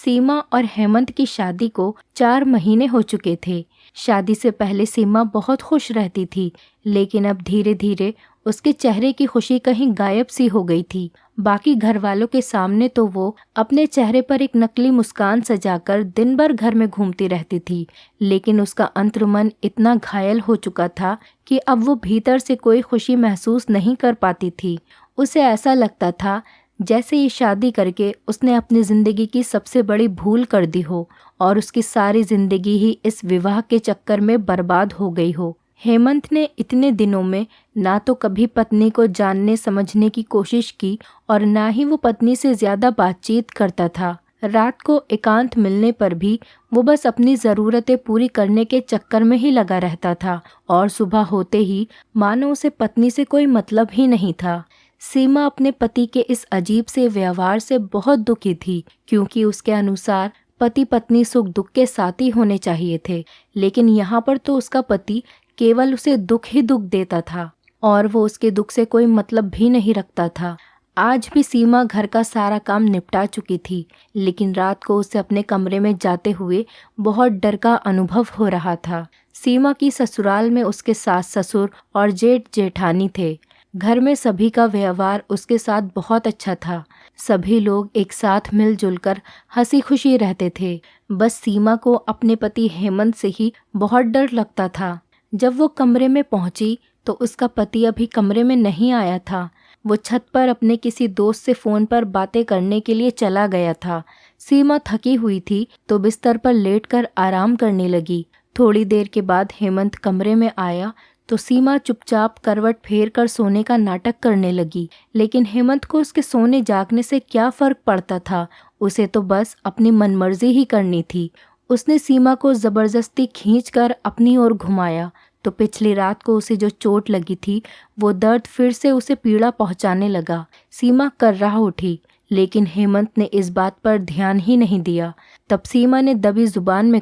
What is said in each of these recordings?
सीमा और हेमंत की शादी को 4 महीने हो चुके थे। शादी से पहले सीमा बहुत खुश रहती थी, लेकिन अब धीरे धीरे उसके चेहरे की खुशी कहीं गायब सी हो गई थी। बाकी घर वालों के सामने तो वो अपने चेहरे पर एक नकली मुस्कान सजाकर दिन भर घर में घूमती रहती थी, लेकिन उसका अंतर्मन इतना घायल हो चुका था कि अब वो भीतर से कोई खुशी महसूस नहीं कर पाती थी। उसे ऐसा लगता था जैसे ये शादी करके उसने अपनी ज़िंदगी की सबसे बड़ी भूल कर दी हो और उसकी सारी ज़िंदगी ही इस विवाह के चक्कर में बर्बाद हो गई हो। हेमंत ने इतने दिनों में ना तो कभी पत्नी को जानने समझने की कोशिश की और ना ही वो पत्नी से ज़्यादा बातचीत करता था। रात को एकांत मिलने पर भी वो बस अपनी ज़रूरतें पूरी करने के चक्कर में ही लगा रहता था और सुबह होते ही मानो उसे पत्नी से कोई मतलब ही नहीं था। सीमा अपने पति के इस अजीब से व्यवहार से बहुत दुखी थी, क्योंकि उसके अनुसार पति पत्नी सुख दुख के साथी होने चाहिए थे, लेकिन यहाँ पर तो उसका पति केवल उसे दुख ही दुख देता था और वो उसके दुख से कोई मतलब भी नहीं रखता था। आज भी सीमा घर का सारा काम निपटा चुकी थी, लेकिन रात को उसे अपने कमरे में जाते हुए बहुत डर का अनुभव हो रहा था। सीमा की ससुराल में उसके सास ससुर और जेठ जेठानी थे। घर में सभी का व्यवहार उसके साथ बहुत अच्छा था। सभी लोग एक साथ मिलजुल कर हंसी खुशी रहते थे। बस सीमा को अपने पति हेमंत से ही बहुत डर लगता था। जब वो कमरे में पहुंची तो उसका पति अभी कमरे में नहीं आया था। वो छत पर अपने किसी दोस्त से फ़ोन पर बातें करने के लिए चला गया था। सीमा थकी हुई थी तो बिस्तर पर लेटकर आराम करने लगी। थोड़ी देर के बाद हेमंत कमरे में आया तो सीमा चुपचाप करवट फेर कर सोने का नाटक करने लगी, लेकिन हेमंत को उसके सोने जागने से क्या फ़र्क पड़ता था। उसे तो बस अपनी मनमर्जी ही करनी थी। उसने सीमा को ज़बरदस्ती खींचकर अपनी ओर घुमाया तो पिछली रात को उसे जो चोट लगी थी वो दर्द फिर से उसे पीड़ा पहुंचाने लगा। सीमा कर्राह उठी, लेकिन हेमंत ने इस बात पर ध्यान ही नहीं दिया। तब सीमा ने दबी जुबान में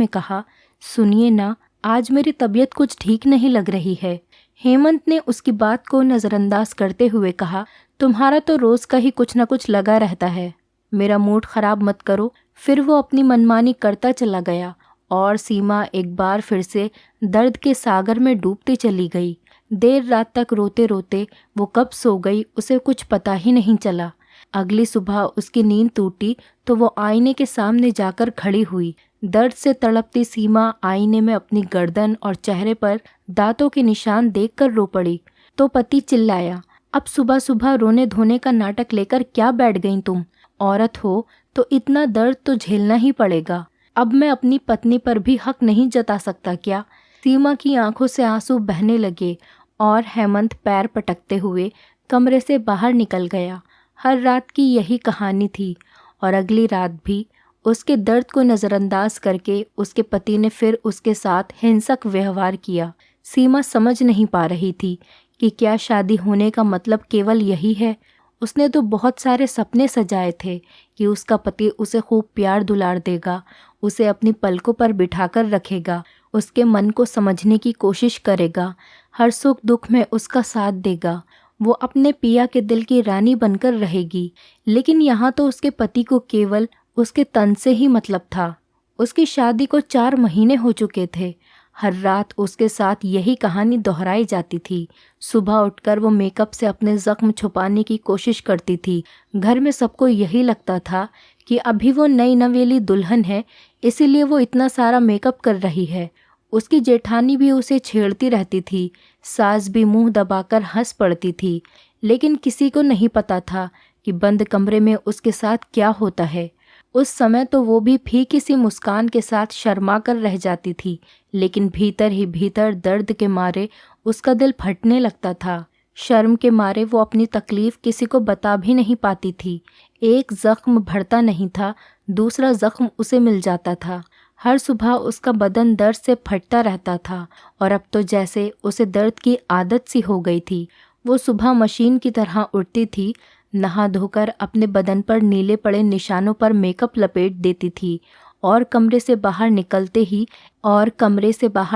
कहा, सुनिए ना, आज मेरी तबीयत कुछ ठीक नहीं लग रही है। हेमंत ने उसकी बात को नज़रअंदाज करते हुए कहा, तुम्हारा तो रोज़ का ही कुछ न कुछ लगा रहता है, मेरा मूड ख़राब मत करो। फिर वो अपनी मनमानी करता चला गया और सीमा एक बार फिर से दर्द के सागर में डूबती चली गई। देर रात तक रोते रोते वो कब सो गई उसे कुछ पता ही नहीं चला। अगली सुबह उसकी नींद टूटी तो वो आईने के सामने जाकर खड़ी हुई। दर्द से तड़पती सीमा आईने में अपनी गर्दन और चेहरे पर दांतों के निशान देखकर रो पड़ी। तो पति चिल्लाया, अब सुबह सुबह रोने धोने का नाटक लेकर क्या बैठ गई तुम? औरत हो तो इतना दर्द तो झेलना ही पड़ेगा। अब मैं अपनी पत्नी पर भी हक नहीं जता सकता क्या? सीमा की आंखों से आंसू बहने लगे और हेमंत पैर पटकते हुए कमरे से बाहर निकल गया। हर रात की यही कहानी थी और अगली रात भी उसके दर्द को नज़रअंदाज करके उसके पति ने फिर उसके साथ हिंसक व्यवहार किया। सीमा समझ नहीं पा रही थी कि क्या शादी होने का मतलब केवल यही है। उसने तो बहुत सारे सपने सजाए थे कि उसका पति उसे खूब प्यार दुलार देगा, उसे अपनी पलकों पर बिठाकर रखेगा, उसके मन को समझने की कोशिश करेगा, हर सुख दुख में उसका साथ देगा, वो अपने पिया के दिल की रानी बनकर रहेगी। लेकिन यहाँ तो उसके पति को केवल उसके तन से ही मतलब था। उसकी शादी को 4 महीने हो चुके थे। हर रात उसके साथ यही कहानी दोहराई जाती थी। सुबह उठकर वो मेकअप से अपने ज़ख्म छुपाने की कोशिश करती थी। घर में सबको यही लगता था कि अभी वो नई नवेली दुल्हन है, इसीलिए वो इतना सारा मेकअप कर रही है। उसकी जेठानी भी उसे छेड़ती रहती थी, सास भी मुंह दबाकर हंस पड़ती थी, लेकिन किसी को नहीं पता था कि बंद कमरे में उसके साथ क्या होता है। उस समय तो वो भी फीकी सी मुस्कान के साथ शर्मा कर रह जाती थी, लेकिन भीतर ही भीतर दर्द के मारे उसका दिल फटने लगता था। शर्म के मारे वो अपनी तकलीफ किसी को बता भी नहीं पाती थी। एक जख्म भरता नहीं था, दूसरा जख्म उसे मिल जाता था। हर सुबह उसका बदन दर्द से फटता रहता था और अब तो जैसे उसे दर्द की आदत सी हो गई थी। वो सुबह मशीन की तरह उठती थी, नहा धोकर अपने बदन पर नीले पड़े निशानों पर मेकअप लपेट देती थी और कमरे से बाहर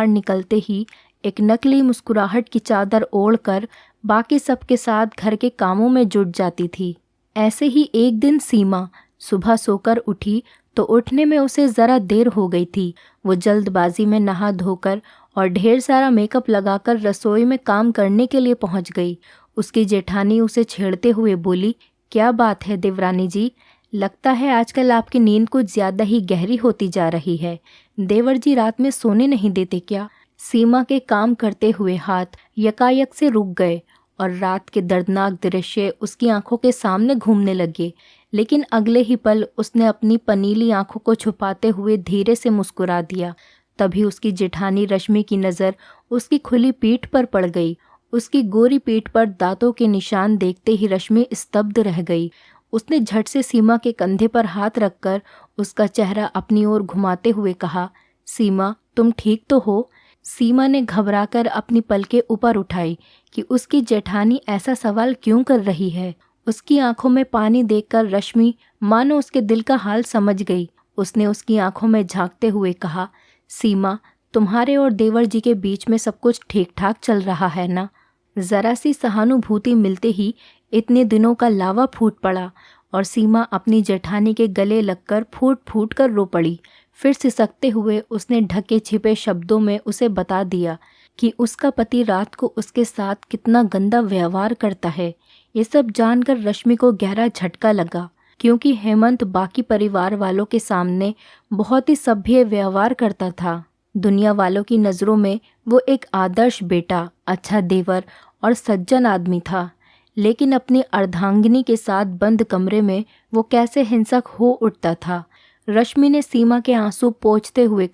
निकलते ही एक नकली मुस्कुराहट की चादर ओढ़कर बाकी सबके साथ घर के कामों में जुट जाती थी। ऐसे ही एक दिन सीमा सुबह सोकर उठी तो उठने में उसे ज़रा देर हो गई थी। वो जल्दबाजी में नहा धोकर और ढेर सारा मेकअप लगाकर रसोई में काम करने के लिए पहुंच गई। उसकी जेठानी उसे छेड़ते हुए बोली, क्या बात है देवरानी जी, लगता है आजकल आपकी नींद कुछ ज़्यादा ही गहरी होती जा रही है। देवर जी रात में सोने नहीं देते क्या? सीमा के काम करते हुए हाथ यकायक से रुक गए और रात के दर्दनाक दृश्य उसकी आंखों के सामने घूमने लगे। लेकिन अगले ही पल उसने अपनी पनीली आंखों को छुपाते हुए धीरे से मुस्कुरा दिया। तभी उसकी जेठानी रश्मि की नज़र उसकी खुली पीठ पर पड़ गई। उसकी गोरी पीठ पर दांतों के निशान देखते ही रश्मि स्तब्ध रह गई। उसने झट से सीमा के कंधे पर हाथ रखकर उसका चेहरा अपनी ओर घुमाते हुए कहा, सीमा तुम ठीक तो हो? सीमा ने घबराकर अपनी पलकें ऊपर उठाई कि उसकी जेठानी ऐसा सवाल क्यों कर रही है। उसकी आंखों में पानी देखकर रश्मि मानो उसके दिल का हाल समझ गई। उसने उसकी आंखों में झांकते हुए कहा, सीमा तुम्हारे और देवर जी के बीच में सब कुछ ठीक ठाक चल रहा है ना? ज़रा सी सहानुभूति मिलते ही इतने दिनों का लावा फूट पड़ा और सीमा अपनी जेठानी के गले लगकर फूट फूट कर रो पड़ी। फिर सिसकते हुए उसने ढके छिपे शब्दों में उसे बता दिया कि उसका पति रात को उसके साथ कितना गंदा व्यवहार करता है। ये सब जानकर रश्मि को गहरा झटका लगा, क्योंकि हेमंत बाकी परिवार वालों के सामने बहुत ही सभ्य व्यवहार करता था। दुनिया वालों की नज़रों में वो एक आदर्श बेटा, अच्छा देवर और सज्जन आदमी था। लेकिन अपनी अर्धांगिनी के साथ बंद कमरे में वो कैसे हिंसक हो उठता था। रश्मि ने सीमा के आंसू पोंछते हुए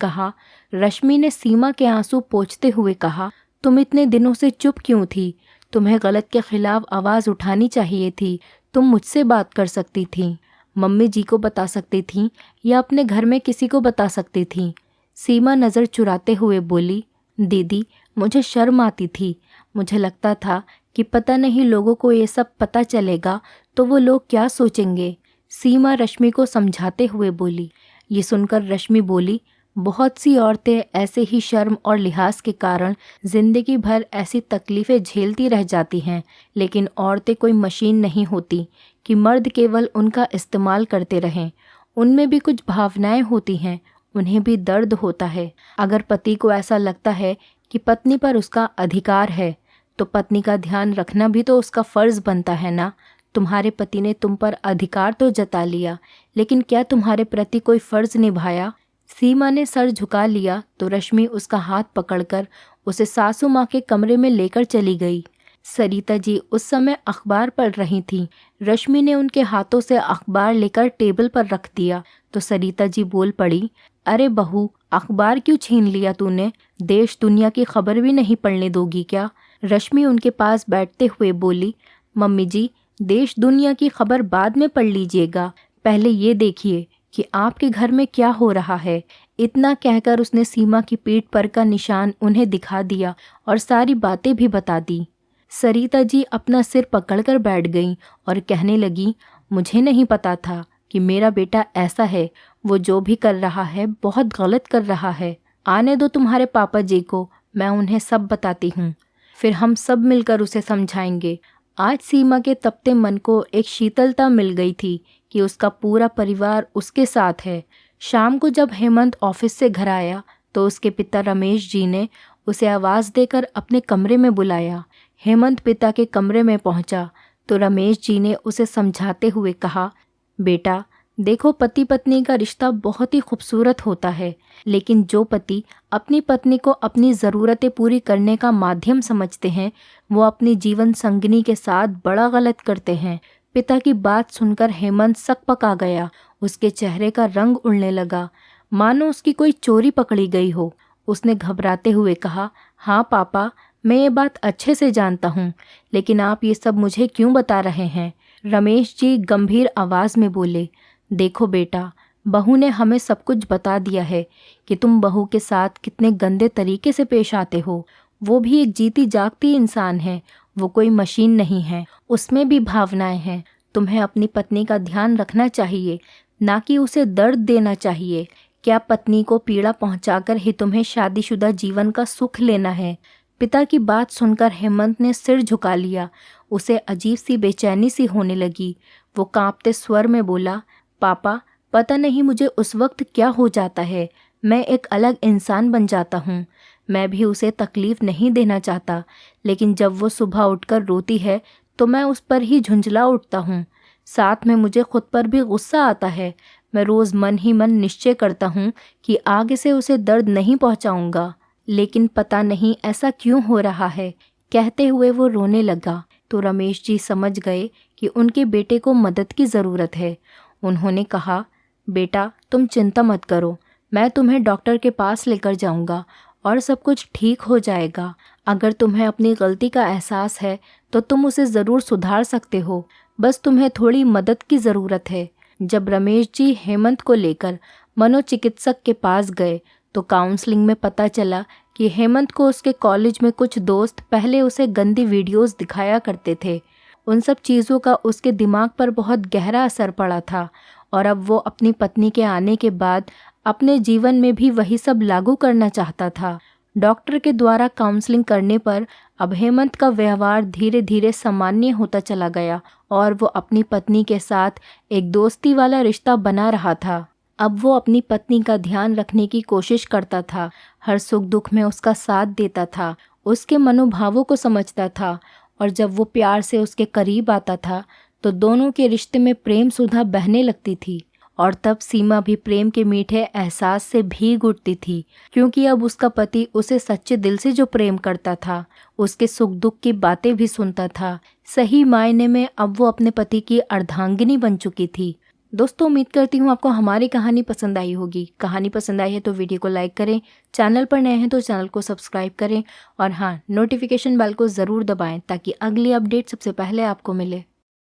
कहा, तुम इतने दिनों से चुप क्यों थी? तुम्हें गलत के खिलाफ आवाज़ उठानी चाहिए थी। तुम मुझसे बात कर सकती थी, मम्मी जी को बता सकती थी या अपने घर में किसी को बता सकती थी। सीमा नज़र चुराते हुए बोली, दीदी मुझे शर्म आती थी। मुझे लगता था कि पता नहीं लोगों को ये सब पता चलेगा तो वो लोग क्या सोचेंगे। सीमा रश्मि को समझाते हुए बोली। ये सुनकर रश्मि बोली, बहुत सी औरतें ऐसे ही शर्म और लिहाज के कारण ज़िंदगी भर ऐसी तकलीफ़ें झेलती रह जाती हैं, लेकिन औरतें कोई मशीन नहीं होती कि मर्द केवल उनका इस्तेमाल करते रहें। उनमें भी कुछ भावनाएं होती हैं, उन्हें भी दर्द होता है। अगर पति को ऐसा लगता है कि पत्नी पर उसका अधिकार है तो पत्नी का ध्यान रखना भी तो उसका फ़र्ज़ बनता है ना। तुम्हारे पति ने तुम पर अधिकार तो जता लिया, लेकिन क्या तुम्हारे प्रति कोई फ़र्ज़ निभाया? सीमा ने सर झुका लिया तो रश्मि उसका हाथ पकड़कर उसे सासू माँ के कमरे में लेकर चली गई। सरिता जी उस समय अखबार पढ़ रही थीं। रश्मि ने उनके हाथों से अखबार लेकर टेबल पर रख दिया तो सरिता जी बोल पड़ी, अरे बहू, अखबार क्यों छीन लिया तूने? देश दुनिया की खबर भी नहीं पढ़ने दोगी क्या? रश्मि उनके पास बैठते हुए बोली, मम्मी जी, देश दुनिया की खबर बाद में पढ़ लीजिएगा, पहले ये देखिए कि आपके घर में क्या हो रहा है। इतना कहकर उसने सीमा की पीठ पर का निशान उन्हें दिखा दिया और सारी बातें भी बता दी। सरिता जी अपना सिर पकड़कर बैठ गईं और कहने लगी, मुझे नहीं पता था कि मेरा बेटा ऐसा है। वो जो भी कर रहा है बहुत गलत कर रहा है। आने दो तुम्हारे पापा जी को, मैं उन्हें सब बताती हूँ, फिर हम सब मिलकर उसे समझाएंगे। आज सीमा के तपते मन को एक शीतलता मिल गई थी कि उसका पूरा परिवार उसके साथ है। शाम को जब हेमंत ऑफिस से घर आया तो उसके पिता रमेश जी ने उसे आवाज़ देकर अपने कमरे में बुलाया। हेमंत पिता के कमरे में पहुंचा तो रमेश जी ने उसे समझाते हुए कहा, बेटा देखो, पति पत्नी का रिश्ता बहुत ही खूबसूरत होता है, लेकिन जो पति अपनी पत्नी को अपनी ज़रूरतें पूरी करने का माध्यम समझते हैं वो अपनी जीवन संगिनी के साथ बड़ा गलत करते हैं। पिता की बात सुनकर हेमंत सकपका गया। उसके चेहरे का रंग उड़ने लगा, मानो उसकी कोई चोरी पकड़ी गई हो। उसने घबराते हुए कहा, हाँ पापा, मैं ये बात अच्छे से जानता हूँ, लेकिन आप ये सब मुझे क्यों बता रहे हैं? रमेश जी गंभीर आवाज़ में बोले, देखो बेटा, बहू ने हमें सब कुछ बता दिया है कि तुम बहू के साथ कितने गंदे तरीके से पेश आते हो। वो भी एक जीती जागती इंसान है, वो कोई मशीन नहीं है, उसमें भी भावनाएं हैं। तुम्हें अपनी पत्नी का ध्यान रखना चाहिए, ना कि उसे दर्द देना चाहिए। क्या पत्नी को पीड़ा पहुंचाकर ही तुम्हें शादीशुदा जीवन का सुख लेना है? पिता की बात सुनकर हेमंत ने सिर झुका लिया। उसे अजीब सी बेचैनी सी होने लगी। वो कांपते स्वर में बोला, पापा, पता नहीं मुझे उस वक्त क्या हो जाता है, मैं एक अलग इंसान बन जाता हूँ। मैं भी उसे तकलीफ़ नहीं देना चाहता, लेकिन जब वो सुबह उठकर रोती है तो मैं उस पर ही झुंझला उठता हूँ। साथ में मुझे खुद पर भी गुस्सा आता है। मैं रोज़ मन ही मन निश्चय करता हूँ कि आगे से उसे दर्द नहीं पहुँचाऊँगा, लेकिन पता नहीं ऐसा क्यों हो रहा है। कहते हुए वो रोने लगा तो रमेश जी समझ गए कि उनके बेटे को मदद की ज़रूरत है। उन्होंने कहा, बेटा तुम चिंता मत करो, मैं तुम्हें डॉक्टर के पास लेकर जाऊंगा और सब कुछ ठीक हो जाएगा। अगर तुम्हें अपनी गलती का एहसास है तो तुम उसे ज़रूर सुधार सकते हो, बस तुम्हें थोड़ी मदद की ज़रूरत है। जब रमेश जी हेमंत को लेकर मनोचिकित्सक के पास गए तो काउंसलिंग में पता चला कि हेमंत को उसके कॉलेज में कुछ दोस्त पहले उसे गंदी वीडियोस दिखाया करते थे। उन सब चीज़ों का उसके दिमाग पर बहुत गहरा असर पड़ा था और अब वो अपनी पत्नी के आने के बाद अपने जीवन में भी वही सब लागू करना चाहता था। डॉक्टर के द्वारा काउंसलिंग करने पर अब हेमंत का व्यवहार धीरे धीरे सामान्य होता चला गया और वो अपनी पत्नी के साथ एक दोस्ती वाला रिश्ता बना रहा था। अब वो अपनी पत्नी का ध्यान रखने की कोशिश करता था, हर सुख दुख में उसका साथ देता था, उसके मनोभावों को समझता था और जब वो प्यार से उसके करीब आता था तो दोनों के रिश्ते में प्रेम सुधा बहने लगती थी। और तब सीमा भी प्रेम के मीठे एहसास से भीग उठती थी, क्योंकि अब उसका पति उसे सच्चे दिल से जो प्रेम करता था, उसके सुख दुख की बातें भी सुनता था। सही मायने में अब वो अपने पति की अर्धांगिनी बन चुकी थी। दोस्तों, उम्मीद करती हूँ आपको हमारी कहानी पसंद आई होगी। कहानी पसंद आई है तो वीडियो को लाइक करें, चैनल पर नए हैं तो चैनल को सब्सक्राइब करें और हाँ, नोटिफिकेशन बेल को ज़रूर दबाएं ताकि अगली अपडेट सबसे पहले आपको मिले।